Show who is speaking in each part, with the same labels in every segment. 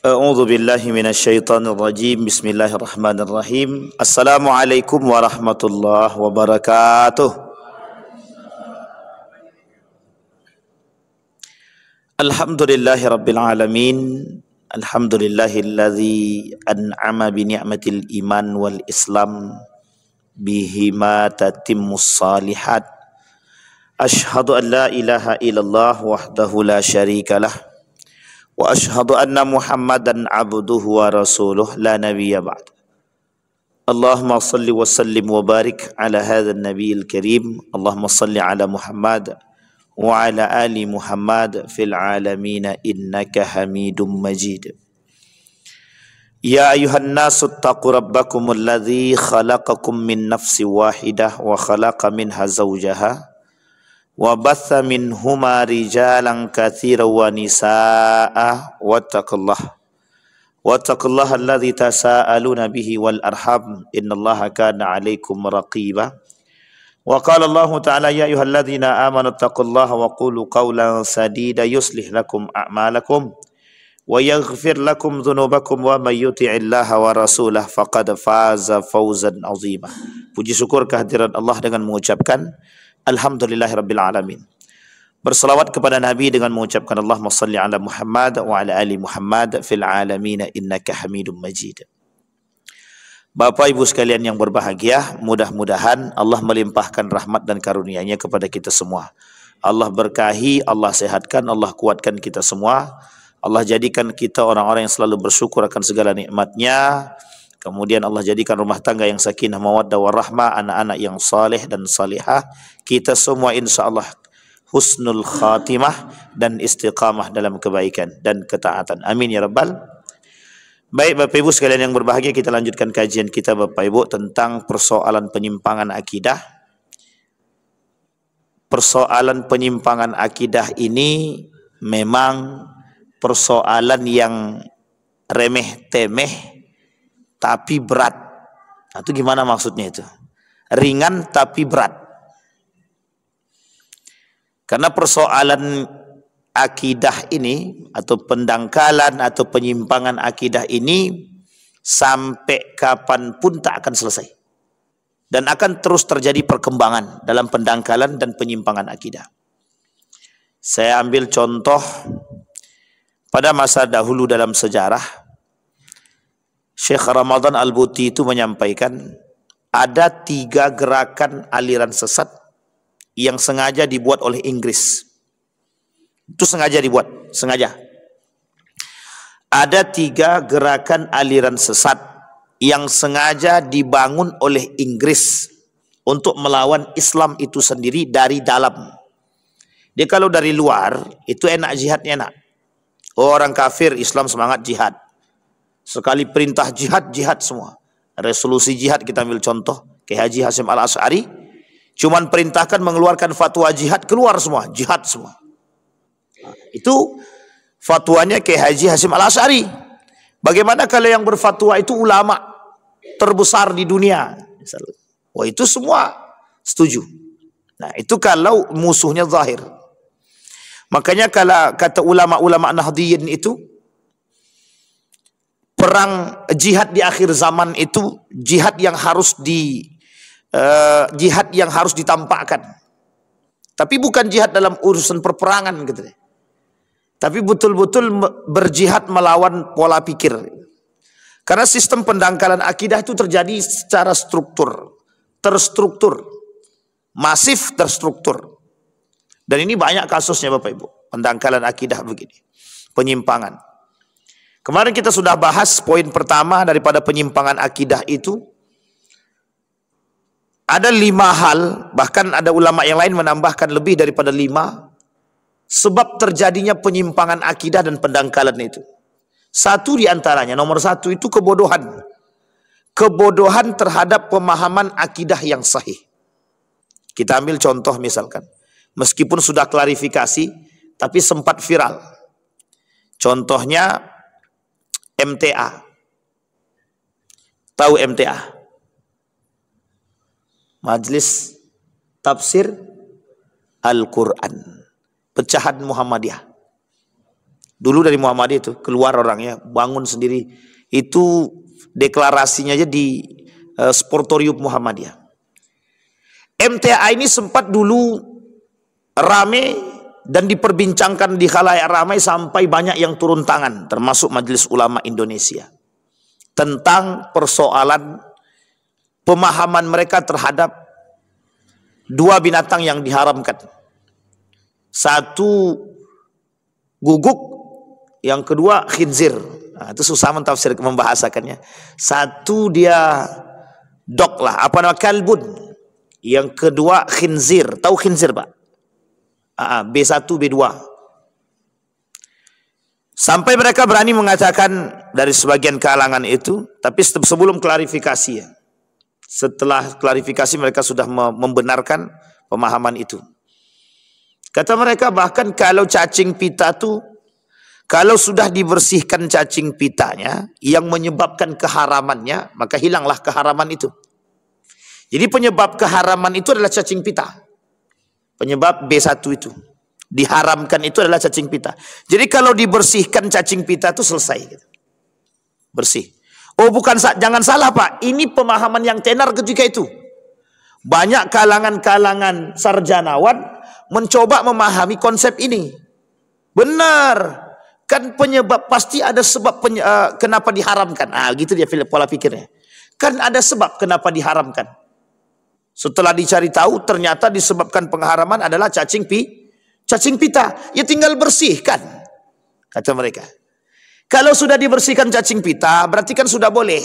Speaker 1: A'udzu billahi minasyaitonir rajim. Bismillahirrahmanirrahim. Assalamualaikum warahmatullahi wabarakatuh. Alhamdulillahirabbil alamin. Alhamdulillahilladzi an'ama bi ni'matil iman wal islam bihima tatimmus salihat. Asyhadu an la ilaha illallah wahdahu la syarikalah. Wa ashhadu anna Muhammadan abduhu wa rasuluh la nabiyya ba'd. Allahumma salli wa sallim wa barik ala hadzal nabiyil karim. Allahumma salli ala Muhammad wa ala ali Muhammad fil alamin innaka Hamidum Majid. Ya ayuhan nasu taqu rabbakumul ladzi khalaqakum min nafsin wahidah wa khalaqa minha zawjaha wa batha minhuma rijalan katsiran wa nisaa wattaqullaha alladzi tasaaluna bihi wal arham innallaha kana 'alaikum raqiba. Wa qala Allah ta'ala ya ayyuhalladzina amanu taqullaha wa qulu qawlan sadida yuslih lakum a'malakum wa yaghfir lakum dhunubakum wa may yuti'illaha wa rasulahu faqad faza fawzan 'azima. Puji syukur kehadiran Allah dengan mengucapkan Alhamdulillahirabbil alamin. Berselawat kepada Nabi dengan mengucapkan Allahumma salli ala Muhammad wa ala ali Muhammad fil alamin innaka Hamidum Majid. Bapak Ibu sekalian yang berbahagia, mudah-mudahan Allah melimpahkan rahmat dan karunia-Nya kepada kita semua. Allah berkahi, Allah sehatkan, Allah kuatkan kita semua. Allah jadikan kita orang-orang yang selalu bersyukur akan segala nikmat-Nya. Kemudian Allah jadikan rumah tangga yang sakinah mawaddah warahmah, anak-anak yang saleh dan salihah. Kita semua insyaAllah husnul khatimah dan istiqamah dalam kebaikan dan ketaatan. Amin ya Rabbal. Baik Bapak Ibu sekalian yang berbahagia, kita lanjutkan kajian kita Bapak Ibu tentang persoalan penyimpangan akidah. Persoalan penyimpangan akidah ini memang persoalan yang remeh-temeh tapi berat. Nah, itu gimana maksudnya itu? Ringan tapi berat. Karena persoalan akidah ini atau pendangkalan atau penyimpangan akidah ini sampai kapanpun tak akan selesai. Dan akan terus terjadi perkembangan dalam pendangkalan dan penyimpangan akidah. Saya ambil contoh pada masa dahulu dalam sejarah. Syekh Ramadan Al-Buti itu menyampaikan ada 3 gerakan aliran sesat yang sengaja dibuat oleh Inggris. Itu sengaja dibuat, sengaja. Ada 3 gerakan aliran sesat yang sengaja dibangun oleh Inggris untuk melawan Islam itu sendiri dari dalam. Dia kalau dari luar itu enak, jihadnya enak. Orang kafir, Islam semangat jihad. Sekali perintah jihad, jihad semua. Resolusi jihad kita ambil contoh Kiai Haji Hasyim Al-Asy'ari, cuman perintahkan mengeluarkan fatwa jihad, keluar semua, jihad semua. Itu fatwanya Kiai Haji Hasyim Al-Asy'ari. Bagaimana kalau yang berfatwa itu ulama terbesar di dunia? Wah, itu semua setuju. Nah, itu kalau musuhnya zahir. Makanya kalau kata ulama-ulama Nahdliyin itu, perang jihad di akhir zaman itu jihad yang harus ditampakkan. Tapi bukan jihad dalam urusan perperangan gitu. Tapi betul-betul berjihad melawan pola pikir. Karena sistem pendangkalan akidah itu terjadi secara terstruktur, masif terstruktur. Dan ini banyak kasusnya Bapak Ibu, pendangkalan akidah begini, penyimpangan. Kemarin kita sudah bahas poin pertama daripada penyimpangan akidah itu. Ada 5 hal, bahkan ada ulama yang lain menambahkan lebih daripada 5 sebab terjadinya penyimpangan akidah dan pendangkalan itu. Satu di antaranya, nomor 1 itu kebodohan. Kebodohan terhadap pemahaman akidah yang sahih. Kita ambil contoh misalkan, meskipun sudah klarifikasi, tapi sempat viral. Contohnya MTA. Tahu MTA? Majelis Tafsir Al-Quran. Pecahan Muhammadiyah. Dulu dari Muhammadiyah itu keluar orangnya, bangun sendiri. Itu deklarasinya aja di Sportorium Muhammadiyah. MTA ini sempat dulu rame dan diperbincangkan di khalayak ramai sampai banyak yang turun tangan, termasuk Majelis Ulama Indonesia, tentang persoalan pemahaman mereka terhadap dua binatang yang diharamkan. Satu guguk, yang kedua khinzir. Nah, itu susah mentafsir membahasakannya. Satu dia dog lah, apa nama, kalbun. Yang kedua khinzir. Tahu khinzir, Pak? B1, B2. Sampai mereka berani mengatakan dari sebagian kalangan itu, tapi sebelum klarifikasi ya. Setelah klarifikasi mereka sudah membenarkan pemahaman itu. Kata mereka bahkan kalau cacing pita tuh, kalau sudah dibersihkan cacing pitanya yang menyebabkan keharamannya, maka hilanglah keharaman itu. Jadi penyebab keharaman itu adalah cacing pita. Penyebab B1 itu. Diharamkan itu adalah cacing pita. Jadi kalau dibersihkan cacing pita itu selesai. Bersih. Oh bukan, jangan salah Pak. Ini pemahaman yang tenar ketika itu. Banyak kalangan-kalangan sarjanawan mencoba memahami konsep ini. Benar. Kan penyebab, pasti ada sebab kenapa diharamkan. Gitu dia pola pikirnya. Kan ada sebab kenapa diharamkan. Setelah dicari tahu, ternyata disebabkan pengharaman adalah cacing pita. Ya tinggal bersihkan, kata mereka. Kalau sudah dibersihkan cacing pita, berarti kan sudah boleh.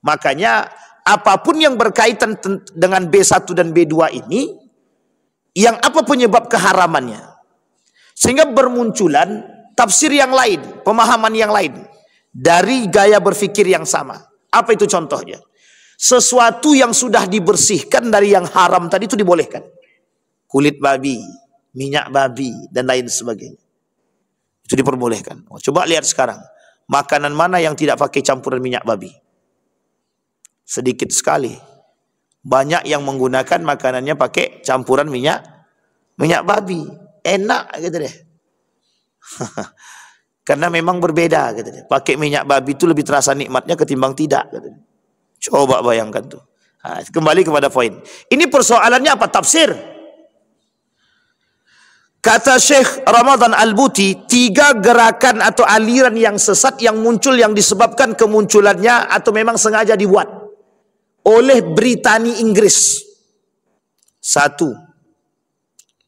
Speaker 1: Makanya apapun yang berkaitan dengan B1 dan B2 ini, yang apa penyebab keharamannya, sehingga bermunculan tafsir yang lain, pemahaman yang lain dari gaya berpikir yang sama. Apa itu contohnya? Sesuatu yang sudah dibersihkan dari yang haram tadi itu dibolehkan. Kulit babi, minyak babi, dan lain sebagainya. Itu diperbolehkan. Coba lihat sekarang, makanan mana yang tidak pakai campuran minyak babi? Sedikit sekali. Banyak yang menggunakan makanannya pakai campuran minyak babi. Enak gitu deh. Karena memang berbeda gitu deh. Pakai minyak babi itu lebih terasa nikmatnya ketimbang tidak gitu deh. Coba bayangkan tuh. Kembali kepada poin. Ini persoalannya apa? Tafsir. Kata Syekh Ramadan Al-Buti, 3 gerakan atau aliran yang sesat yang muncul yang disebabkan kemunculannya atau memang sengaja dibuat oleh Britani Inggris. 1.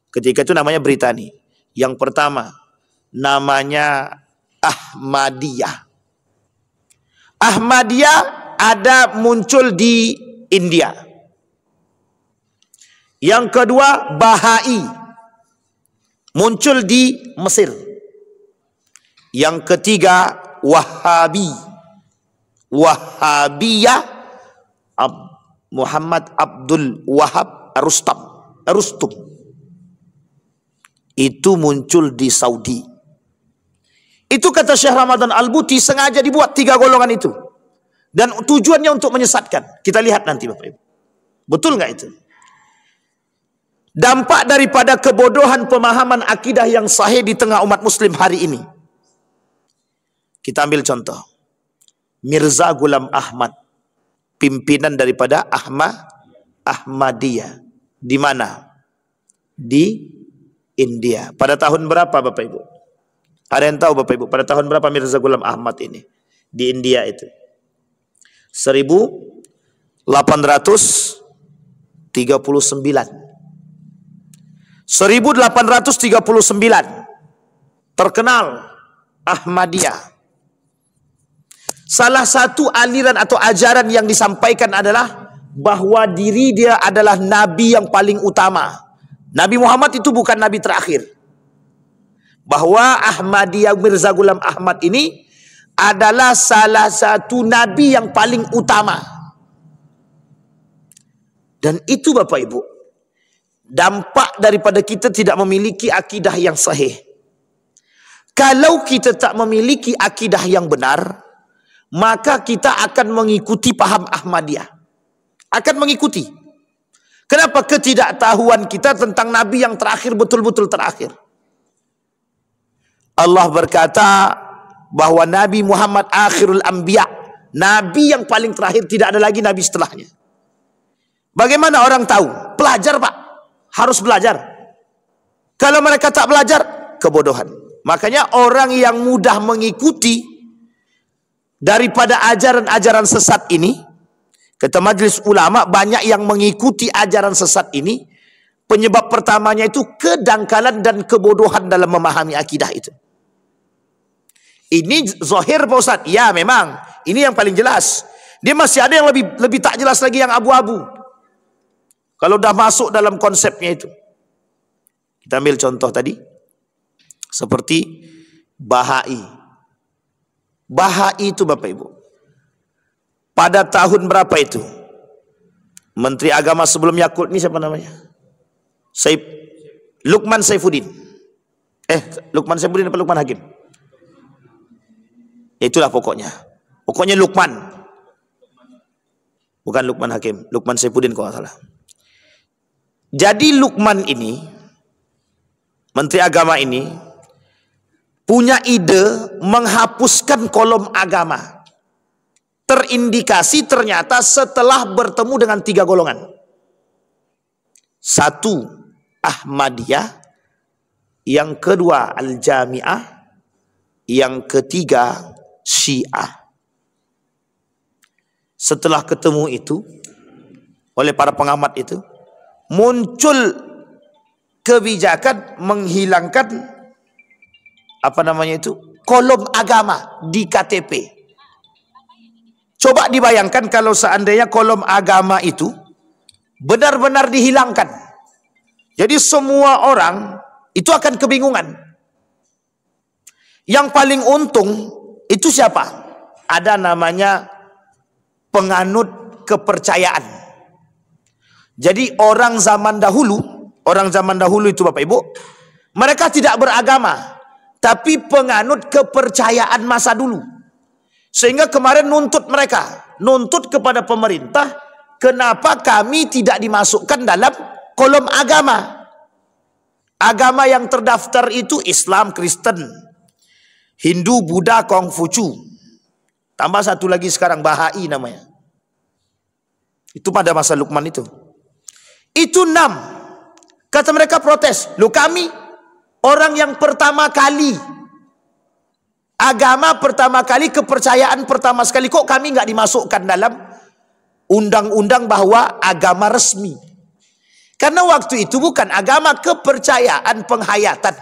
Speaker 1: Ketika itu namanya Britani. Yang pertama namanya Ahmadiyah. Ahmadiyah ada muncul di India. Yang kedua Bahai, muncul di Mesir. Yang ketiga Wahabiyah, Muhammad Abdul Wahab Rustum. Itu muncul di Saudi. Itu kata Syekh Ramadan Al-Buti sengaja dibuat 3 golongan itu. Dan tujuannya untuk menyesatkan. Kita lihat nanti Bapak Ibu. Betul nggak itu? Dampak daripada kebodohan pemahaman akidah yang sahih di tengah umat muslim hari ini. Kita ambil contoh. Mirza Ghulam Ahmad, pimpinan daripada Ahmadiyah. Di mana? Di India. Pada tahun berapa Bapak Ibu? Ada yang tahu Bapak Ibu? Pada tahun berapa Mirza Ghulam Ahmad ini? Di India itu. 1839. 1839 terkenal Ahmadiyah. Salah satu aliran atau ajaran yang disampaikan adalah bahwa diri dia adalah nabi yang paling utama. Nabi Muhammad itu bukan nabi terakhir. Bahwa Ahmadiyah Mirza Ghulam Ahmad ini adalah salah satu nabi yang paling utama. Dan itu Bapak Ibu, dampak daripada kita tidak memiliki akidah yang sahih. Kalau kita tak memiliki akidah yang benar, maka kita akan mengikuti paham Ahmadiyah. Akan mengikuti. Kenapa? Ketidaktahuan kita tentang nabi yang terakhir, betul-betul terakhir. Allah berkata bahwa Nabi Muhammad akhirul anbiya, nabi yang paling terakhir, tidak ada lagi nabi setelahnya. Bagaimana orang tahu? Belajar, Pak. Harus belajar. Kalau mereka tak belajar, kebodohan. Makanya orang yang mudah mengikuti daripada ajaran-ajaran sesat ini, kata majelis ulama, banyak yang mengikuti ajaran sesat ini. Penyebab pertamanya itu kedangkalan dan kebodohan dalam memahami akidah itu. Ini zahir, Pak Ustaz. Ya, memang ini yang paling jelas. Dia masih ada yang lebih tak jelas lagi, yang abu-abu. Kalau dah masuk dalam konsepnya itu. Kita ambil contoh tadi. Seperti Bahai. Bahai itu Bapak Ibu, pada tahun berapa itu? Menteri Agama sebelum Yakult ini siapa namanya? Lukman Saifuddin. Lukman Saifuddin apa Lukman Hakim? Itulah pokoknya. Pokoknya Lukman. Bukan Lukman Hakim, Lukman Saifuddin kalau nggak salah. Jadi Lukman ini, Menteri Agama ini, punya ide menghapuskan kolom agama. Terindikasi ternyata setelah bertemu dengan 3 golongan. 1, Ahmadiyah. Yang kedua, Al-Jami'ah. Yang ketiga, Syiah. Setelah ketemu itu, oleh para pengamat itu, muncul kebijakan menghilangkan kolom agama di KTP. Coba dibayangkan kalau seandainya kolom agama itu benar-benar dihilangkan. Jadi semua orang itu akan kebingungan. Yang paling untung itu siapa? Ada namanya penganut kepercayaan. Jadi orang zaman dahulu itu Bapak Ibu, mereka tidak beragama, tapi penganut kepercayaan masa dulu. Sehingga kemarin nuntut kepada pemerintah, kenapa kami tidak dimasukkan dalam kolom agama? Agama yang terdaftar itu Islam, Kristen, Hindu, Buddha, Konghucu. Tambah satu lagi sekarang Bahai namanya. Itu pada masa Lukman itu. Itu 6. Kata mereka protes. Loh, kami orang yang pertama kali, agama pertama kali, kepercayaan pertama sekali, kok kami nggak dimasukkan dalam undang-undang bahwa agama resmi? Karena waktu itu bukan agama, kepercayaan penghayatan.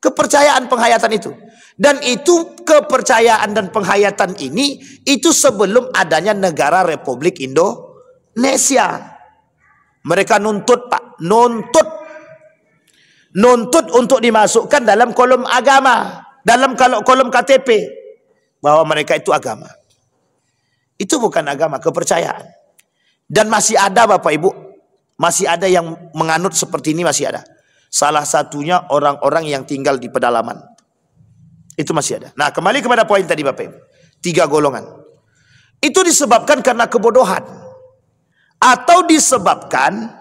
Speaker 1: Kepercayaan penghayatan itu. Dan itu kepercayaan dan penghayatan ini, itu sebelum adanya negara Republik Indonesia. Mereka nuntut, Pak. Nuntut untuk dimasukkan dalam kolom agama. Dalam kolom KTP. Bahwa mereka itu agama. Itu bukan agama, kepercayaan. Dan masih ada Bapak Ibu. Masih ada yang menganut seperti ini, masih ada. Salah satunya orang-orang yang tinggal di pedalaman. Itu masih ada. Nah, kembali kepada poin tadi Bapak Ibu. 3 golongan. Itu disebabkan karena kebodohan. Atau disebabkan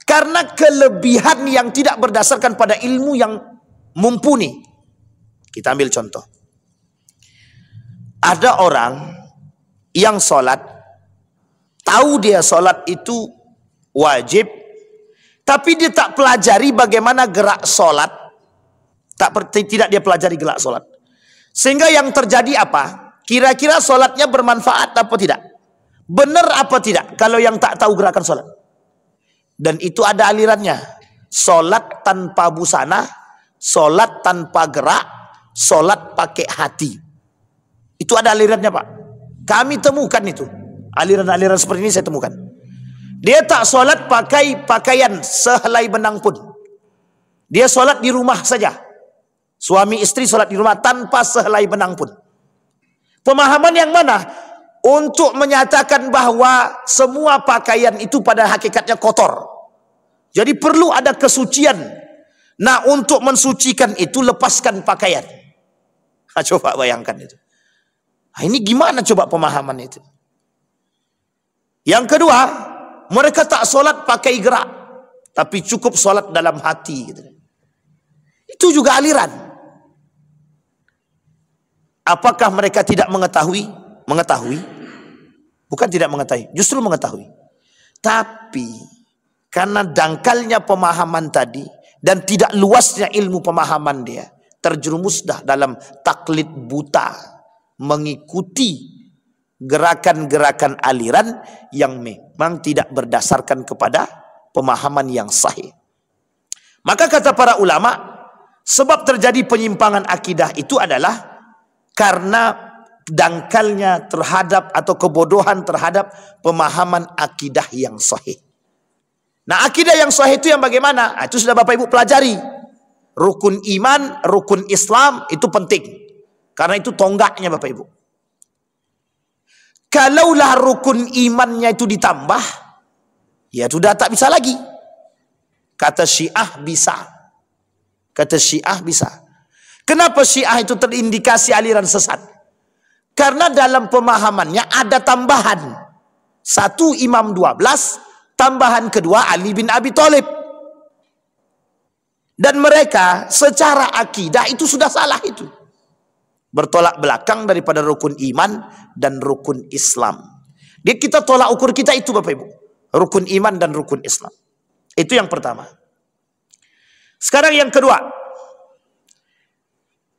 Speaker 1: karena kelebihan yang tidak berdasarkan pada ilmu yang mumpuni. Kita ambil contoh. Ada orang yang sholat, tahu dia sholat itu wajib, tapi dia tak pelajari bagaimana gerak sholat. Tidak dia pelajari gerak sholat. Sehingga yang terjadi apa? Kira-kira sholatnya bermanfaat apa tidak? Benar apa tidak? Kalau yang tak tahu gerakan sholat. Dan itu ada alirannya. Sholat tanpa busana, sholat tanpa gerak, sholat pakai hati. Itu ada alirannya Pak. Kami temukan itu. Aliran-aliran seperti ini saya temukan. Dia tak sholat pakai pakaian sehelai benang pun. Dia sholat di rumah saja. Suami istri sholat di rumah tanpa sehelai benang pun. Pemahaman yang mana? Untuk menyatakan bahwa semua pakaian itu pada hakikatnya kotor. Jadi perlu ada kesucian. Nah, untuk mensucikan itu lepaskan pakaian. Nah, coba bayangkan itu. Nah, ini gimana coba pemahaman itu? Yang kedua, mereka tak sholat pakai gerak, tapi cukup sholat dalam hati. Gitu. Itu juga aliran. Apakah mereka tidak mengetahui? Mengetahui. Bukan tidak mengetahui, justru mengetahui. Tapi karena dangkalnya pemahaman tadi dan tidak luasnya ilmu pemahaman dia, terjerumus dah dalam taklid buta, mengikuti gerakan-gerakan aliran yang memang tidak berdasarkan kepada pemahaman yang sahih. Maka kata para ulama, sebab terjadi penyimpangan akidah itu adalah karena dangkalnya terhadap atau kebodohan terhadap pemahaman akidah yang sahih. Nah, akidah yang sahih itu yang bagaimana? Itu sudah Bapak Ibu pelajari. Rukun iman, rukun Islam itu penting. Karena itu tonggaknya Bapak Ibu. Kalaulah rukun imannya itu ditambah, ya sudah tak bisa lagi. Kata Syiah bisa. Kata Syiah bisa. Kenapa Syiah itu terindikasi aliran sesat? Karena dalam pemahamannya ada tambahan. Satu Imam 12, tambahan kedua Ali bin Abi Thalib. Dan mereka secara akidah itu sudah salah itu. Bertolak belakang daripada rukun iman dan rukun Islam. Dia kita tolak ukur kita itu Bapak Ibu. Rukun iman dan rukun Islam. Itu yang pertama. Sekarang yang kedua.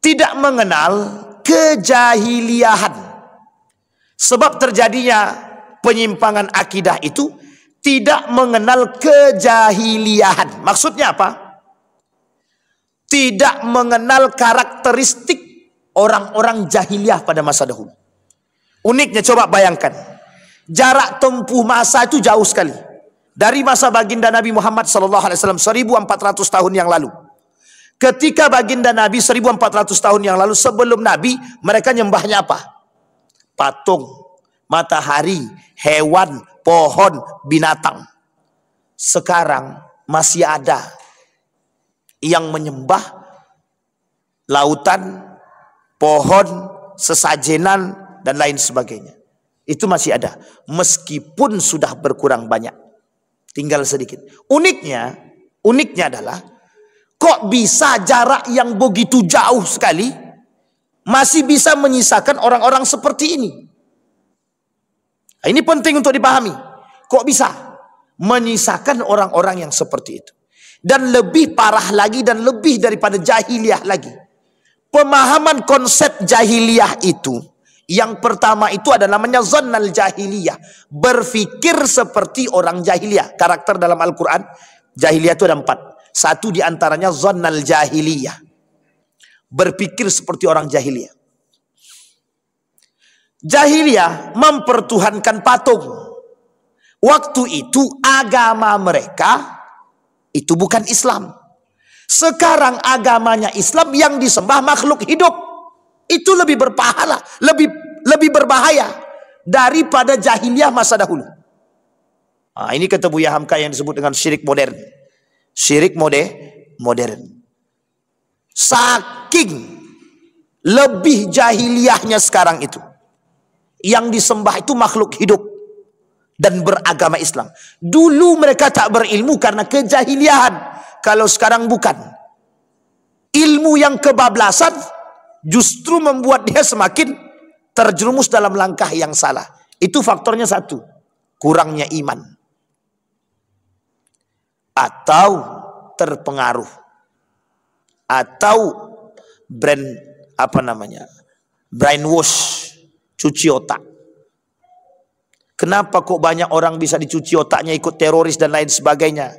Speaker 1: Tidak mengenal kejahiliahan. Sebab terjadinya penyimpangan akidah itu tidak mengenal kejahiliahan. Maksudnya apa? Tidak mengenal karakteristik orang-orang jahiliyah pada masa dahulu. Uniknya coba bayangkan. Jarak tempuh masa itu jauh sekali. Dari masa baginda Nabi Muhammad SAW 1400 tahun yang lalu. Ketika baginda Nabi 1400 tahun yang lalu sebelum Nabi, mereka nyembahnya apa? Patung, matahari, hewan, pohon, binatang. Sekarang masih ada yang menyembah lautan, pohon, sesajenan, dan lain sebagainya. Itu masih ada. Meskipun sudah berkurang banyak. Tinggal sedikit. Uniknya adalah, kok bisa jarak yang begitu jauh sekali masih bisa menyisakan orang-orang seperti ini? Ini penting untuk dipahami. Kok bisa menyisakan orang-orang yang seperti itu? Dan lebih parah lagi dan lebih daripada jahiliyah lagi. Pemahaman konsep jahiliyah itu, yang pertama itu ada namanya zannal jahiliyah. Berfikir seperti orang jahiliyah. Karakter dalam Al-Quran, jahiliyah itu ada 4. Satu diantaranya zannal jahiliyah. Berpikir seperti orang jahiliyah. Jahiliyah mempertuhankan patung. Waktu itu agama mereka itu bukan Islam. Sekarang agamanya Islam yang disembah makhluk hidup. Itu lebih berpahala, lebih berbahaya daripada jahiliyah masa dahulu. Nah, ini kata Buya Hamka yang disebut dengan syirik modern. Syirik modern. Saking lebih jahiliyahnya sekarang itu. Yang disembah itu makhluk hidup dan beragama Islam. Dulu mereka tak berilmu karena kejahiliahan. Kalau sekarang bukan. Ilmu yang kebablasan justru membuat dia semakin terjerumus dalam langkah yang salah. Itu faktornya satu. Kurangnya iman. Atau terpengaruh. Atau brainwash. Cuci otak. Kenapa kok banyak orang bisa dicuci otaknya ikut teroris dan lain sebagainya?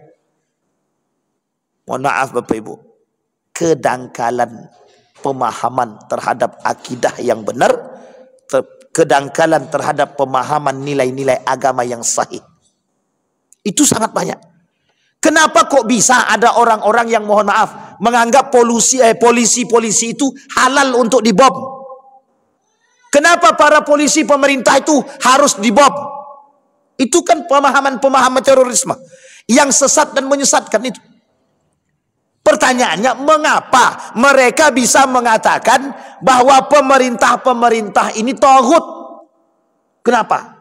Speaker 1: Mohon maaf Bapak Ibu. Kedangkalan pemahaman terhadap akidah yang benar, kedangkalan terhadap pemahaman nilai-nilai agama yang sahih. Itu sangat banyak. Kenapa kok bisa ada orang-orang yang mohon maaf menganggap polisi itu halal untuk dibom? Kenapa para polisi pemerintah itu harus dibom? Itu kan pemahaman terorisme yang sesat dan menyesatkan itu. Pertanyaannya, mengapa mereka bisa mengatakan bahwa pemerintah ini taghut? Kenapa?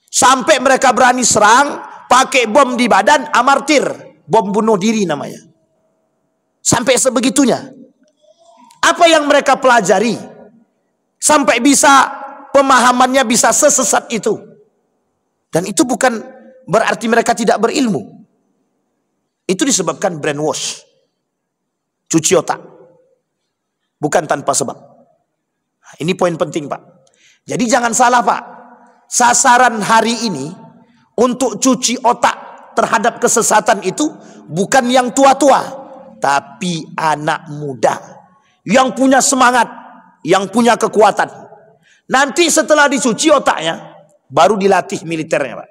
Speaker 1: Sampai mereka berani serang, pakai bom di badan, amartir, bom bunuh diri namanya. Sampai sebegitunya. Apa yang mereka pelajari? sampai bisa pemahamannya bisa sesesat itu. Dan itu bukan berarti mereka tidak berilmu. Itu disebabkan brainwash, cuci otak, bukan tanpa sebab. Ini poin penting, Pak. Jadi jangan salah, Pak. Sasaran hari ini untuk cuci otak terhadap kesesatan itu bukan yang tua-tua, tapi anak muda yang punya semangat, yang punya kekuatan. Nanti setelah dicuci otaknya, baru dilatih militernya, Pak.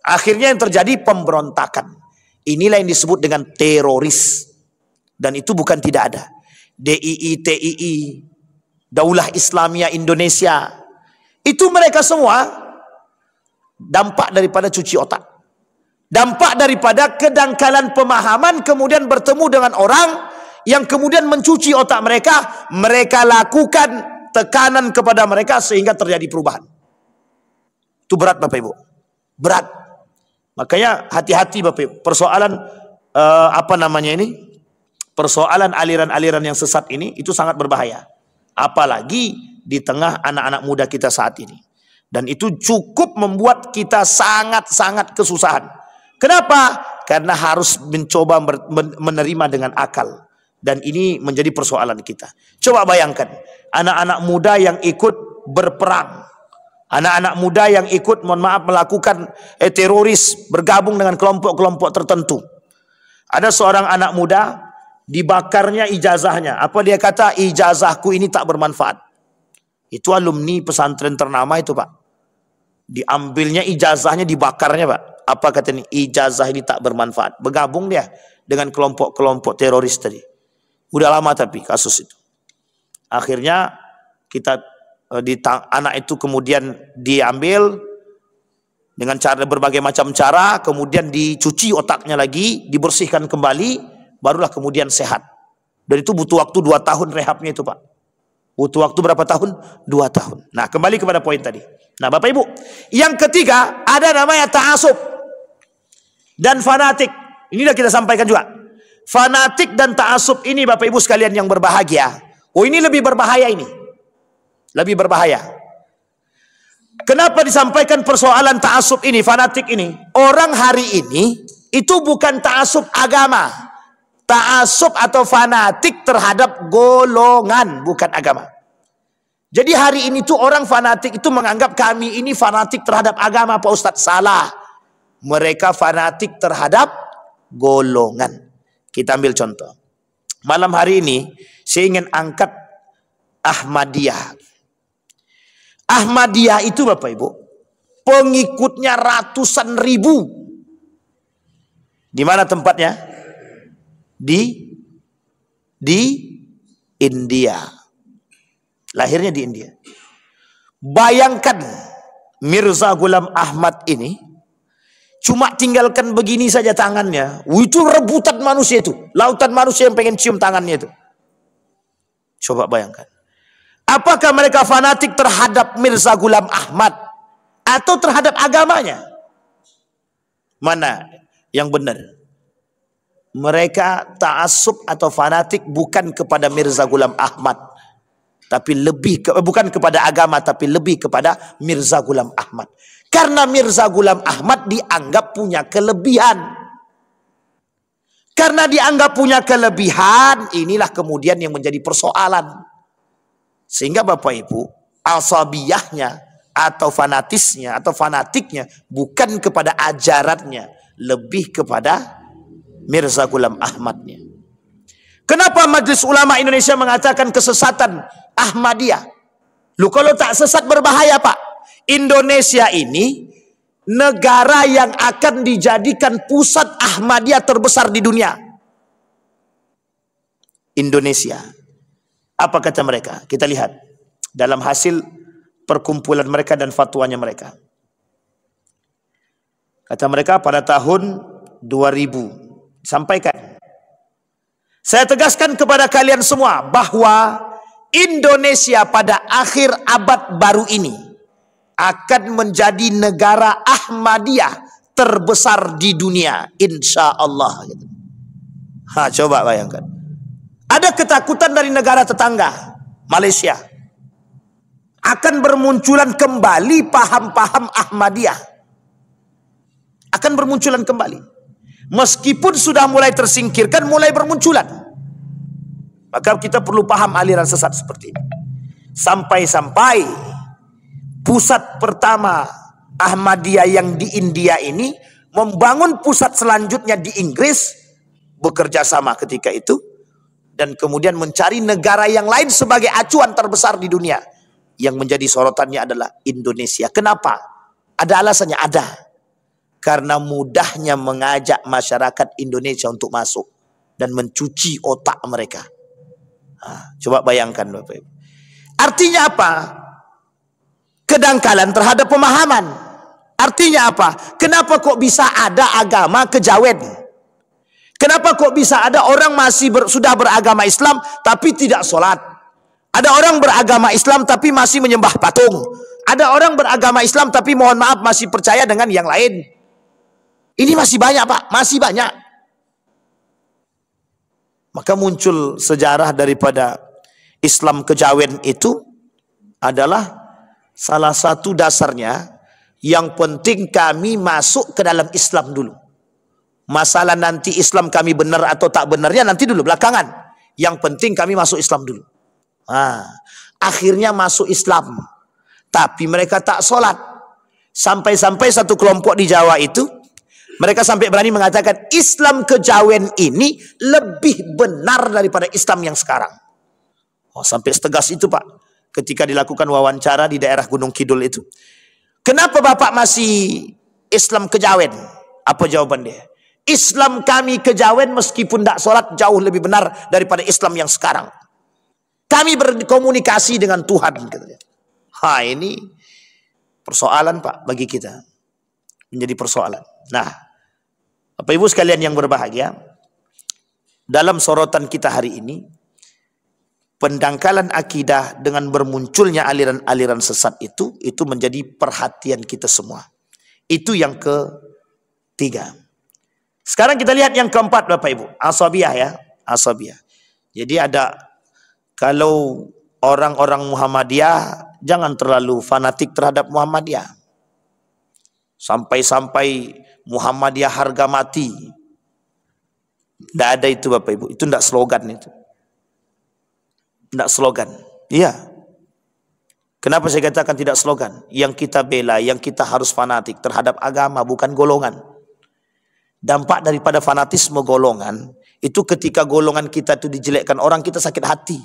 Speaker 1: Akhirnya yang terjadi pemberontakan. Inilah yang disebut dengan teroris. Dan itu bukan tidak ada. DII, TII, Daulah Islamiyah Indonesia, itu mereka semua dampak daripada cuci otak. Dampak daripada kedangkalan pemahaman, kemudian bertemu dengan orang yang kemudian mencuci otak mereka. Mereka lakukan tekanan kepada mereka sehingga terjadi perubahan. Itu berat, Bapak Ibu. Berat. Makanya hati-hati, Bapak Ibu. Persoalan persoalan aliran-aliran yang sesat ini itu sangat berbahaya. Apalagi di tengah anak-anak muda kita saat ini. Dan itu cukup membuat kita sangat-sangat kesusahan. Kenapa? Karena harus mencoba menerima dengan akal. Dan ini menjadi persoalan kita. Coba bayangkan, anak-anak muda yang ikut berperang. Anak-anak muda yang ikut, melakukan teroris, bergabung dengan kelompok-kelompok tertentu. Ada seorang anak muda, dibakarnya ijazahnya. Apa dia kata? Ijazahku ini tak bermanfaat. Itu alumni pesantren ternama itu, Pak. Diambilnya ijazahnya, dibakarnya, Pak. Apa kata ini? Ijazah ini tak bermanfaat. Bergabung dia dengan kelompok-kelompok teroris tadi. Udah lama tapi kasus itu. Akhirnya anak itu kemudian diambil dengan cara berbagai macam cara, kemudian dicuci otaknya lagi, dibersihkan kembali, barulah kemudian sehat. Dan itu butuh waktu 2 tahun rehabnya itu, Pak. Butuh waktu berapa tahun? 2 tahun. Nah, kembali kepada poin tadi. Nah, Bapak Ibu, yang ketiga ada namanya ta'asub dan fanatik. Ini sudah kita sampaikan juga. Fanatik dan ta'asub ini, Bapak Ibu sekalian yang berbahagia. Oh, ini lebih berbahaya ini. Lebih berbahaya. Kenapa disampaikan persoalan ta'asub ini, fanatik ini? Orang hari ini itu bukan ta'asub agama. Ta'asub atau fanatik terhadap golongan, bukan agama. Jadi hari ini tuh orang fanatik itu menganggap kami ini fanatik terhadap agama, Pak Ustadz. Salah. Mereka fanatik terhadap golongan. Kita ambil contoh. Malam hari ini saya ingin angkat Ahmadiyah. Ahmadiyah itu, Bapak Ibu, pengikutnya ratusan ribu. Di mana tempatnya? Di India. Lahirnya di India. Bayangkan Mirza Ghulam Ahmad ini cuma tinggalkan begini saja tangannya. Itu rebutan manusia itu. Lautan manusia yang pengen cium tangannya itu. Coba bayangkan. Apakah mereka fanatik terhadap Mirza Ghulam Ahmad atau terhadap agamanya? Mana yang benar? Mereka ta'assub atau fanatik bukan kepada Mirza Ghulam Ahmad, tapi bukan kepada agama, tapi lebih kepada Mirza Ghulam Ahmad. Karena Mirza Ghulam Ahmad dianggap punya kelebihan. Karena dianggap punya kelebihan, inilah kemudian yang menjadi persoalan. Sehingga Bapak Ibu, asabiyahnya atau fanatisnya atau fanatiknya bukan kepada ajarannya, lebih kepada Mirza Ghulam Ahmadnya. Kenapa Majelis Ulama Indonesia mengatakan kesesatan Ahmadiyah? Lu kalau tak sesat berbahaya, Pak. Indonesia ini negara yang akan dijadikan pusat Ahmadiyah terbesar di dunia. Indonesia. Apa kata mereka? Kita lihat dalam hasil perkumpulan mereka dan fatwanya mereka. Kata mereka pada tahun 2000 sampaikan, saya tegaskan kepada kalian semua bahwa Indonesia pada akhir abad baru ini akan menjadi negara Ahmadiyah terbesar di dunia, insya Allah. Coba bayangkan. Ada ketakutan dari negara tetangga, Malaysia. akan bermunculan kembali paham-paham Ahmadiyah. Akan bermunculan kembali. Meskipun sudah mulai tersingkirkan, mulai bermunculan. Maka kita perlu paham aliran sesat seperti ini. Sampai-sampai pusat pertama Ahmadiyah yang di India ini membangun pusat selanjutnya di Inggris, bekerja sama ketika itu, dan kemudian mencari negara yang lain sebagai acuan terbesar di dunia. Yang menjadi sorotannya adalah Indonesia. Kenapa? Ada alasannya, ada. Karena mudahnya mengajak masyarakat Indonesia untuk masuk dan mencuci otak mereka. Nah, coba bayangkan Bapak Ibu. Artinya apa? Kedangkalan terhadap pemahaman. Artinya apa? Kenapa kok bisa ada agama kejawen? Kenapa kok bisa ada orang sudah beragama Islam tapi tidak sholat? Ada orang beragama Islam tapi masih menyembah patung. Ada orang beragama Islam tapi mohon maaf masih percaya dengan yang lain. Ini masih banyak Pak, masih banyak. Maka muncul sejarah daripada Islam kejawen itu adalah salah satu dasarnya, yang penting kami masuk ke dalam Islam dulu. Masalah nanti Islam kami benar atau tak benarnya nanti dulu, belakangan. Yang penting kami masuk Islam dulu. Nah, akhirnya masuk Islam. Tapi mereka tak sholat. Sampai-sampai satu kelompok di Jawa itu, mereka sampai berani mengatakan Islam kejawen ini lebih benar daripada Islam yang sekarang. Oh, sampai setegas itu Pak. Ketika dilakukan wawancara di daerah Gunung Kidul itu. Kenapa Bapak masih Islam kejawen? Apa jawaban dia? Islam kami kejawen meskipun tidak sholat jauh lebih benar daripada Islam yang sekarang. Kami berkomunikasi dengan Tuhan. Ha, ini persoalan Pak bagi kita. Menjadi persoalan. Nah, Bapak Ibu sekalian yang berbahagia, dalam sorotan kita hari ini, pendangkalan akidah dengan bermunculnya aliran-aliran sesat itu menjadi perhatian kita semua. Itu yang ketiga. Sekarang kita lihat yang keempat Bapak Ibu, asabiyah ya, asabiyah. Jadi kalau orang-orang Muhammadiyah jangan terlalu fanatik terhadap Muhammadiyah. Sampai-sampai Muhammadiyah harga mati. Tidak ada itu Bapak Ibu, itu tidak slogan itu. Tidak slogan. Iya. Kenapa saya katakan tidak slogan? Yang kita bela, yang kita harus fanatik terhadap agama, bukan golongan. Dampak daripada fanatisme golongan, itu ketika golongan kita itu dijelekkan orang, kita sakit hati.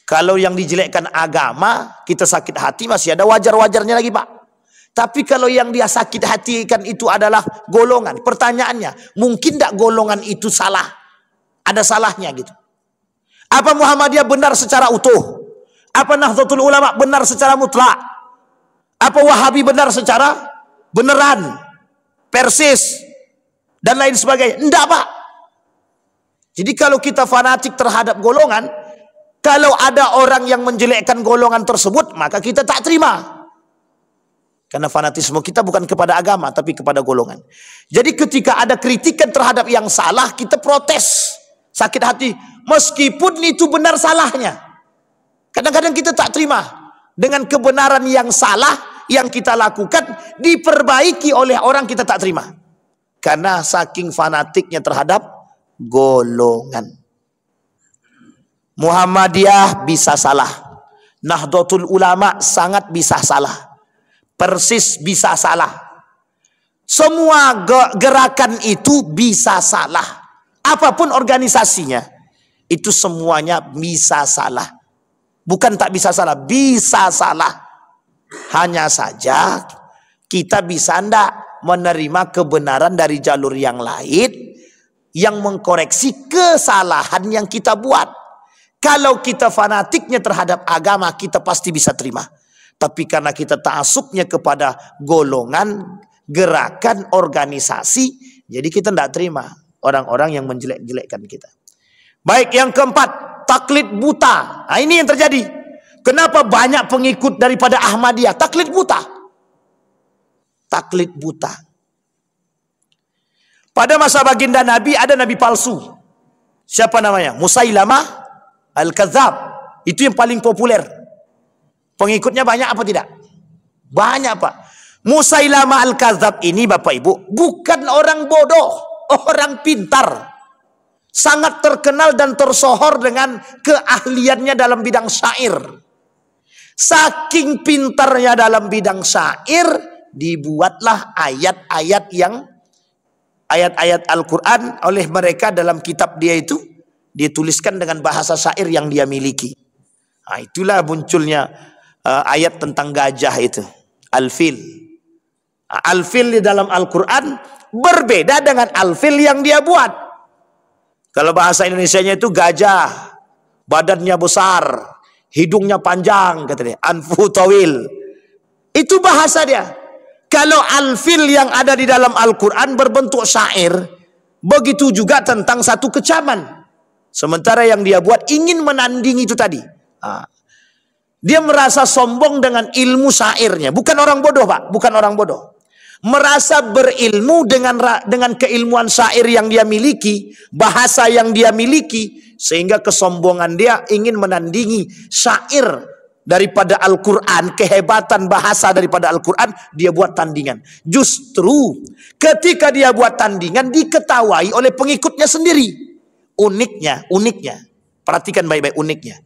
Speaker 1: Kalau yang dijelekkan agama, kita sakit hati, masih ada wajar-wajarnya lagi Pak. Tapi kalau yang dia sakit hatikan itu adalah golongan, pertanyaannya, mungkin tidak golongan itu salah? Ada salahnya gitu. Apa Muhammadiyah benar secara utuh? Apa Nahdlatul Ulama benar secara mutlak? Apa Wahabi benar secara beneran, persis, dan lain sebagainya? Enggak Pak. Jadi kalau kita fanatik terhadap golongan, kalau ada orang yang menjelekkan golongan tersebut, maka kita tak terima. Karena fanatisme kita bukan kepada agama, tapi kepada golongan. Jadi ketika ada kritikan terhadap yang salah, kita protes. Sakit hati. Meskipun itu benar salahnya. Kadang-kadang kita tak terima. Dengan kebenaran yang salah, yang kita lakukan, diperbaiki oleh orang kita tak terima. Karena saking fanatiknya terhadap golongan. Muhammadiyah bisa salah. Nahdlatul Ulama sangat bisa salah. Persis bisa salah. Semua gerakan itu bisa salah. Apapun organisasinya, itu semuanya bisa salah. Bukan tak bisa salah, bisa salah. Hanya saja kita bisa ndak menerima kebenaran dari jalur yang lain yang mengkoreksi kesalahan yang kita buat. Kalau kita fanatiknya terhadap agama, kita pasti bisa terima. Tapi karena kita ta'asubnya kepada golongan, gerakan, organisasi, jadi kita tidak terima orang-orang yang menjelek-jelekkan kita. Baik, yang keempat, taklid buta. Nah, ini yang terjadi. Kenapa banyak pengikut daripada Ahmadiyah? Taklid buta. Taklid buta. Pada masa baginda Nabi ada Nabi palsu. Siapa namanya? Musailamah Al-Kadzab. Itu yang paling populer. Pengikutnya banyak apa tidak? Banyak, Pak. Musailamah Al-Kadzab ini Bapak Ibu bukan orang bodoh, orang pintar. Sangat terkenal dan tersohor dengan keahliannya dalam bidang syair. Saking pintarnya dalam bidang syair, dibuatlah ayat-ayat Al-Quran oleh mereka dalam kitab dia itu, dituliskan dengan bahasa syair yang dia miliki. Nah, itulah munculnya ayat tentang gajah itu, Al-Fil. Al-Fil di dalam Al-Quran berbeda dengan Al-Fil yang dia buat. Kalau bahasa Indonesianya itu gajah, badannya besar, hidungnya panjang, katanya, anfu tawil. Itu bahasa dia. Kalau Al-Fil yang ada di dalam Al-Quran berbentuk syair, begitu juga tentang satu kecaman. Sementara yang dia buat ingin menandingi itu tadi. Dia merasa sombong dengan ilmu syairnya. Bukan orang bodoh, Pak. Bukan orang bodoh. Merasa berilmu dengan keilmuan syair yang dia miliki, bahasa yang dia miliki, sehingga kesombongan dia ingin menandingi syair daripada Al-Quran, kehebatan bahasa daripada Al-Quran, dia buat tandingan. Justru ketika dia buat tandingan diketawai oleh pengikutnya sendiri. Uniknya, perhatikan baik-baik uniknya.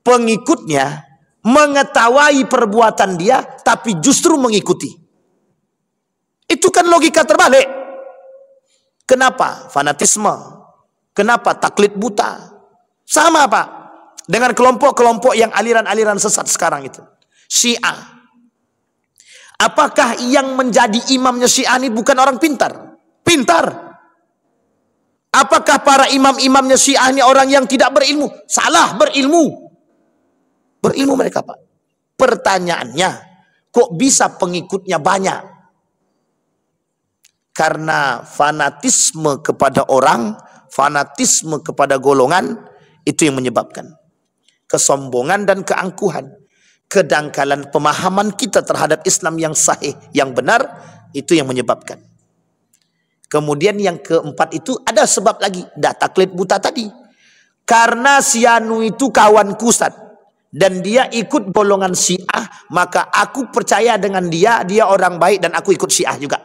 Speaker 1: Pengikutnya mengetahui perbuatan dia, tapi justru mengikuti. Itu kan logika terbalik. Kenapa? Fanatisme. Kenapa? Taklid buta. Sama, Pak, dengan kelompok-kelompok yang aliran-aliran sesat sekarang itu. Syiah. Apakah yang menjadi imamnya Syiah ini bukan orang pintar? Pintar. Apakah para imam-imamnya Syiah ini orang yang tidak berilmu? Salah, berilmu. Berilmu mereka, Pak. Pertanyaannya, kok bisa pengikutnya banyak? Karena fanatisme kepada orang, fanatisme kepada golongan, itu yang menyebabkan kesombongan dan keangkuhan. Kedangkalan pemahaman kita terhadap Islam yang sahih, yang benar, itu yang menyebabkan. Kemudian yang keempat itu ada sebab lagi, taklid buta tadi. Karena si Anu itu kawanku, Ustaz, dan dia ikut golongan Syiah, maka aku percaya dengan dia orang baik dan aku ikut Syiah juga.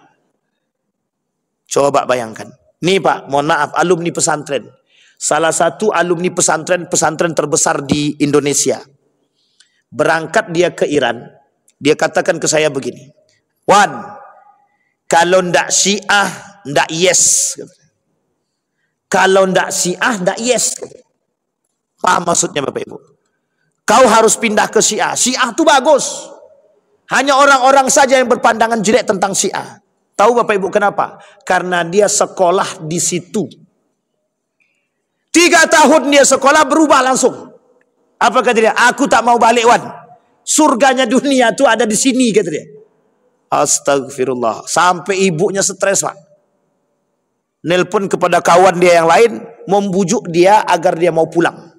Speaker 1: Coba bayangkan. Nih, Pak, mohon maaf, alumni pesantren. Salah satu alumni pesantren terbesar di Indonesia. Berangkat dia ke Iran. Dia katakan ke saya begini. Wan, kalau ndak Syiah, ndak yes. Kalau ndak Syiah, ndak yes. Paham maksudnya, Bapak Ibu? Kau harus pindah ke Syiah. Syiah itu bagus. Hanya orang-orang saja yang berpandangan jelek tentang Syiah. Tahu Bapak Ibu kenapa? Karena dia sekolah di situ. 3 tahun dia sekolah berubah langsung. Apa kata dia? Aku tak mau balik, Wan. Surganya dunia itu ada di sini, kata dia. Astagfirullah. Sampai ibunya stres, Pak. Nelpon kepada kawan dia yang lain, membujuk dia agar dia mau pulang.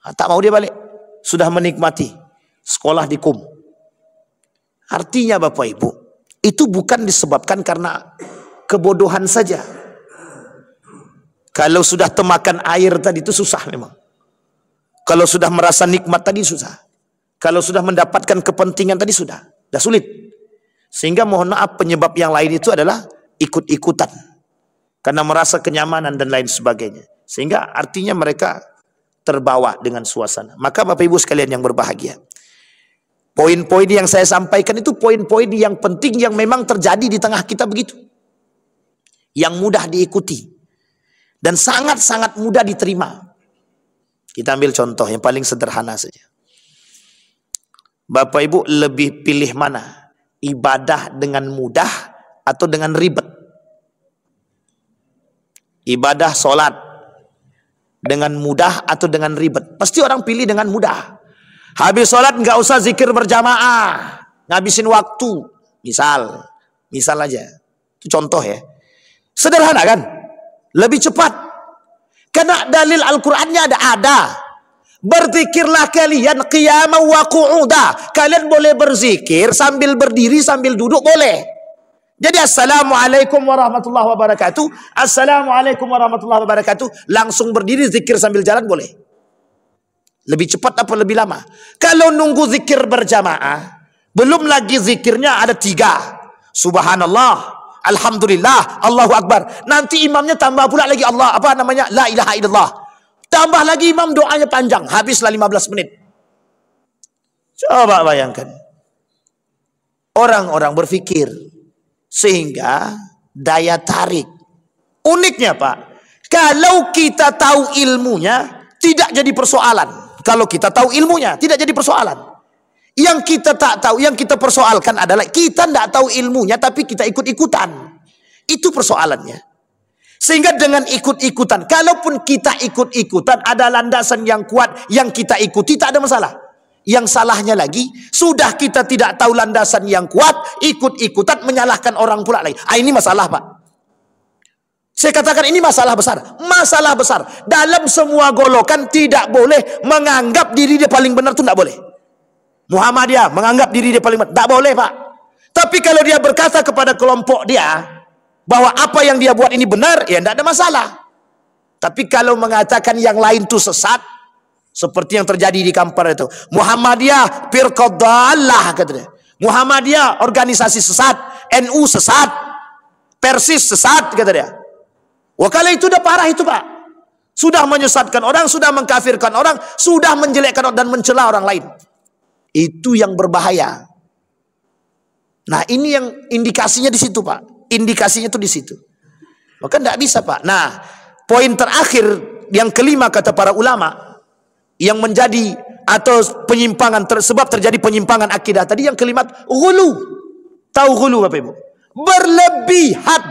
Speaker 1: Tak mau dia balik. Sudah menikmati sekolah di Qum. Artinya Bapak Ibu, itu bukan disebabkan karena kebodohan saja. Kalau sudah temakan air tadi itu susah memang. Kalau sudah merasa nikmat tadi susah. Kalau sudah mendapatkan kepentingan tadi sudah sulit. Sehingga mohon maaf, penyebab yang lain itu adalah ikut-ikutan. Karena merasa kenyamanan dan lain sebagainya. Sehingga artinya mereka terbawa dengan suasana. Maka Bapak Ibu sekalian yang berbahagia, poin-poin yang saya sampaikan itu poin-poin yang penting yang memang terjadi di tengah kita begitu. Yang mudah diikuti. Dan sangat-sangat mudah diterima. Kita ambil contoh yang paling sederhana saja. Bapak Ibu lebih pilih mana? Ibadah dengan mudah atau dengan ribet? Ibadah sholat dengan mudah atau dengan ribet? Pasti orang pilih dengan mudah. Habis sholat nggak usah zikir berjamaah, ngabisin waktu. Misal aja. Itu contoh ya. Sederhana kan? Lebih cepat. Karena dalil Al-Qur'annya ada. Berzikirlah kalian qiyaman wa qu'uda. Kalian boleh berzikir sambil berdiri, sambil duduk boleh. Jadi assalamualaikum warahmatullahi wabarakatuh. Assalamualaikum warahmatullahi wabarakatuh. Langsung berdiri zikir sambil jalan boleh. Lebih cepat apa lebih lama? Kalau nunggu zikir berjamaah, belum lagi zikirnya ada 3. Subhanallah, alhamdulillah, Allahu Akbar. Nanti imamnya tambah pula lagi Allah, la ilaha illallah. Tambah lagi imam doanya panjang, habislah 15 menit. Coba bayangkan. Orang-orang berfikir sehingga daya tarik. Uniknya Pak, kalau kita tahu ilmunya tidak jadi persoalan. Kalau kita tahu ilmunya tidak jadi persoalan. Yang kita tak tahu, yang kita persoalkan adalah kita tidak tahu ilmunya tapi kita ikut-ikutan. Itu persoalannya. Sehingga dengan ikut-ikutan, kalaupun kita ikut-ikutan ada landasan yang kuat yang kita ikuti, tak ada masalah. Yang salahnya lagi, sudah kita tidak tahu landasan yang kuat, ikut-ikutan menyalahkan orang pula lagi. Ini masalah Pak. Saya katakan ini masalah besar. Masalah besar. Dalam semua golongan tidak boleh menganggap diri dia paling benar, itu tidak boleh. Muhammadiyah menganggap diri dia paling benar, tidak boleh Pak. Tapi kalau dia berkata kepada kelompok dia bahwa apa yang dia buat ini benar, ya tidak ada masalah. Tapi kalau mengatakan yang lain itu sesat, seperti yang terjadi di Kampar itu, Muhammadiyah firqah dhalah katanya. Muhammadiyah organisasi sesat, NU sesat, Persis sesat kata dia. Wah, kalau itu udah parah itu Pak. Sudah menyesatkan orang, sudah mengkafirkan orang, sudah menjelekkan orang dan mencela orang lain. Itu yang berbahaya. Nah, ini yang indikasinya di situ Pak. Indikasinya itu di situ. Maka tidak bisa Pak. Nah, poin terakhir yang kelima kata para ulama yang menjadi atau penyimpangan sebab terjadi penyimpangan akidah tadi yang kelima, ghulu. Tahu ghulu Bapak Ibu? Berlebihan.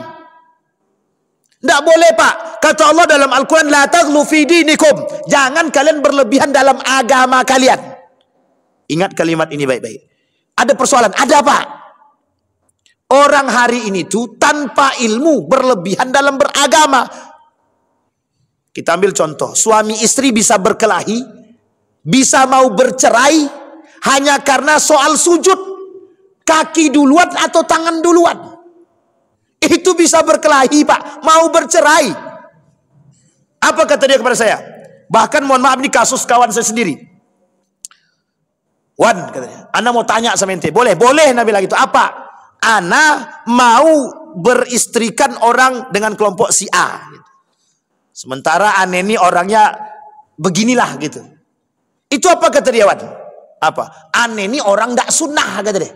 Speaker 1: Tidak boleh Pak. Kata Allah dalam Al-Quran, la taghlu fi dinikum. Jangan kalian berlebihan dalam agama kalian. Ingat kalimat ini baik-baik. Ada persoalan, ada Pak. Orang hari ini tuh tanpa ilmu berlebihan dalam beragama. Kita ambil contoh, suami istri bisa berkelahi, bisa mau bercerai hanya karena soal sujud, kaki duluan atau tangan duluan. Itu bisa berkelahi Pak, mau bercerai. Apa kata dia kepada saya? Bahkan mohon maaf, ini kasus kawan saya sendiri. Wan katanya, Ana mau tanya sama ente. Boleh, boleh Nabi lagi itu. Apa? Ana mau beristrikan orang dengan kelompok si A. Sementara Ane ini orangnya beginilah gitu. Itu apa kata dia Wan? Apa? Ane ini orang tidak sunnah kata dia.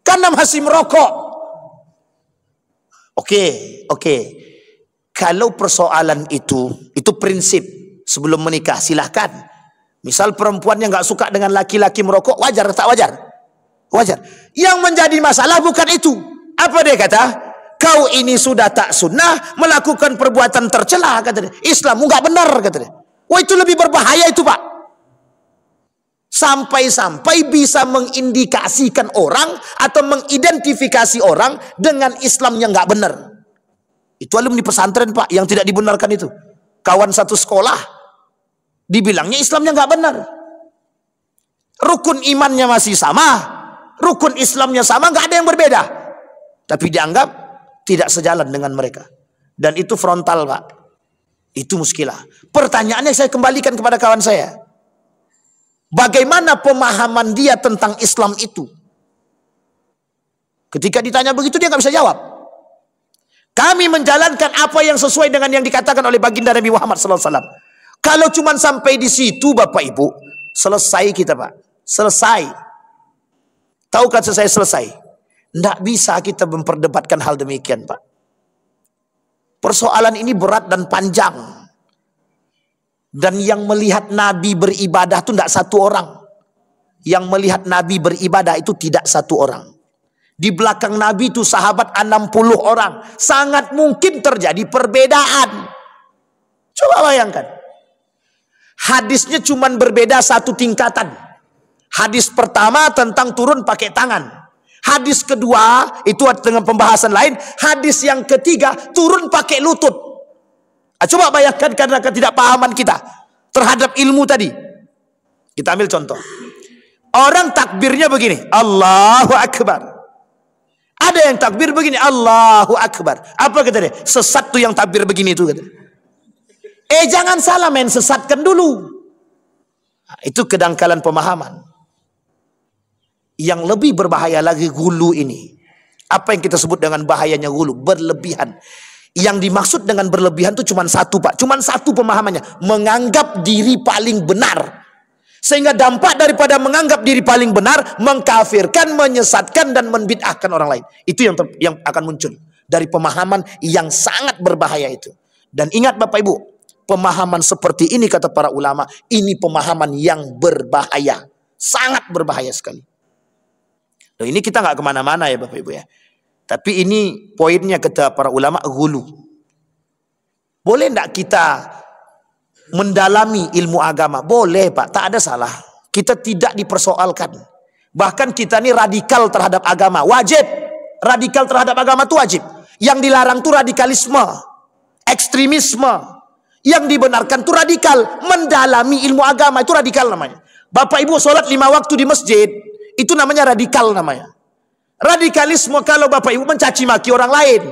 Speaker 1: Karena masih merokok. Oke. Kalau persoalan itu prinsip sebelum menikah silahkan. Misal perempuan yang nggak suka dengan laki-laki merokok, wajar tak wajar? Wajar. Yang menjadi masalah bukan itu. Apa dia kata? Kau ini sudah tak sunnah, melakukan perbuatan tercela kata dia. Islammu nggak benar kata dia. Wah, itu lebih berbahaya itu Pak. Sampai-sampai bisa mengindikasikan orang atau mengidentifikasi orang dengan Islam yang nggak benar. Itu alumni pesantren Pak yang tidak dibenarkan itu. Kawan satu sekolah dibilangnya Islamnya nggak benar. Rukun imannya masih sama, rukun Islamnya sama, nggak ada yang berbeda. Tapi dianggap tidak sejalan dengan mereka. Dan itu frontal Pak. Itu muskilah. Pertanyaannya saya kembalikan kepada kawan saya. Bagaimana pemahaman dia tentang Islam itu? Ketika ditanya begitu dia nggak bisa jawab. Kami menjalankan apa yang sesuai dengan yang dikatakan oleh baginda Nabi Muhammad SAW. Kalau cuma sampai di situ Bapak Ibu, selesai kita Pak. Selesai. Tahukah selesai? Tidak bisa kita memperdebatkan hal demikian Pak. Persoalan ini berat dan panjang. Dan yang melihat Nabi beribadah itu tidak satu orang. Yang melihat Nabi beribadah itu tidak satu orang. Di belakang Nabi itu sahabat 60 orang. Sangat mungkin terjadi perbedaan. Coba bayangkan. Hadisnya cuma berbeda satu tingkatan. Hadis pertama tentang turun pakai tangan. Hadis kedua itu dengan pembahasan lain. Hadis yang ketiga turun pakai lutut. Coba bayangkan karena ketidakpahaman kita terhadap ilmu tadi. Kita ambil contoh. Orang takbirnya begini, Allahu Akbar. Ada yang takbir begini, Allahu Akbar. Apa kata dia? Sesat tuh yang takbir begini itu kata. Jangan salah men, sesatkan dulu. Itu kedangkalan pemahaman. Yang lebih berbahaya lagi gulu ini. Apa yang kita sebut dengan bahayanya gulu? Berlebihan. Yang dimaksud dengan berlebihan itu cuma satu, Pak. Cuma satu pemahamannya. Menganggap diri paling benar. Sehingga dampak daripada menganggap diri paling benar, mengkafirkan, menyesatkan, dan membid'ahkan orang lain. Itu yang akan muncul dari pemahaman yang sangat berbahaya itu. Dan ingat Bapak Ibu, pemahaman seperti ini kata para ulama, ini pemahaman yang berbahaya. Sangat berbahaya sekali. Loh, ini kita nggak kemana-mana ya Bapak Ibu ya. Tapi ini poinnya kata para ulama, ghulu. Boleh enggak kita mendalami ilmu agama? Boleh Pak, tak ada salah. Kita tidak dipersoalkan. Bahkan kita ini radikal terhadap agama. Wajib. Radikal terhadap agama itu wajib. Yang dilarang itu radikalisme, ekstremisme. Yang dibenarkan itu radikal. Mendalami ilmu agama itu radikal namanya. Bapak Ibu sholat 5 waktu di masjid, itu namanya radikal namanya. Radikalisme kalau Bapak Ibu mencaci maki orang lain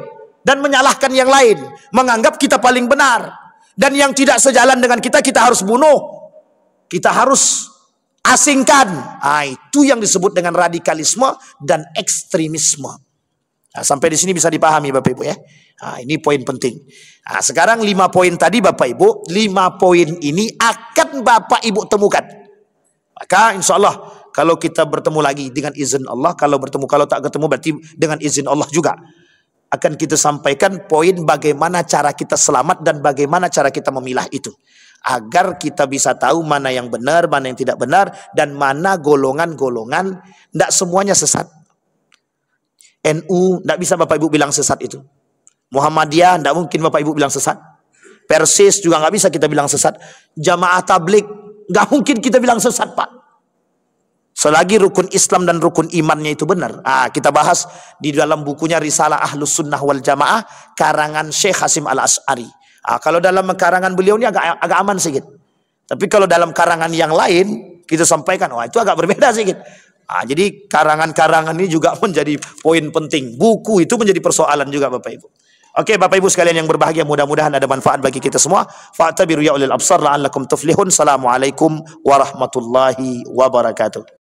Speaker 1: dan menyalahkan yang lain, menganggap kita paling benar, dan yang tidak sejalan dengan kita harus bunuh, kita harus asingkan. Itu yang disebut dengan radikalisme dan ekstremisme. Sampai di sini bisa dipahami Bapak Ibu ya. Ini poin penting. Sekarang 5 poin tadi Bapak Ibu, 5 poin ini akan Bapak Ibu temukan. Maka insya Allah kalau kita bertemu lagi dengan izin Allah, kalau tak ketemu berarti dengan izin Allah juga, akan kita sampaikan poin bagaimana cara kita selamat dan bagaimana cara kita memilah itu. Agar kita bisa tahu mana yang benar, mana yang tidak benar, dan mana golongan-golongan. Tidak semuanya sesat. NU, tidak bisa Bapak Ibu bilang sesat itu. Muhammadiyah, tidak mungkin Bapak Ibu bilang sesat. Persis juga nggak bisa kita bilang sesat. Jamaah tablik, nggak mungkin kita bilang sesat Pak. Selagi rukun Islam dan rukun imannya itu benar. Kita bahas di dalam bukunya Risalah Ahlus Sunnah wal Jamaah karangan Syekh Hasim Al-Asy'ari. Kalau dalam karangan beliau ini agak aman sedikit. Tapi kalau dalam karangan yang lain kita sampaikan, itu agak berbeda sedikit. Jadi karangan-karangan ini juga menjadi poin penting. Buku itu menjadi persoalan juga Bapak Ibu. Oke Bapak Ibu sekalian yang berbahagia, mudah-mudahan ada manfaat bagi kita semua. Fa'tabiru ya ulil absar la'allakum tuflihun. Assalamualaikum warahmatullahi wabarakatuh.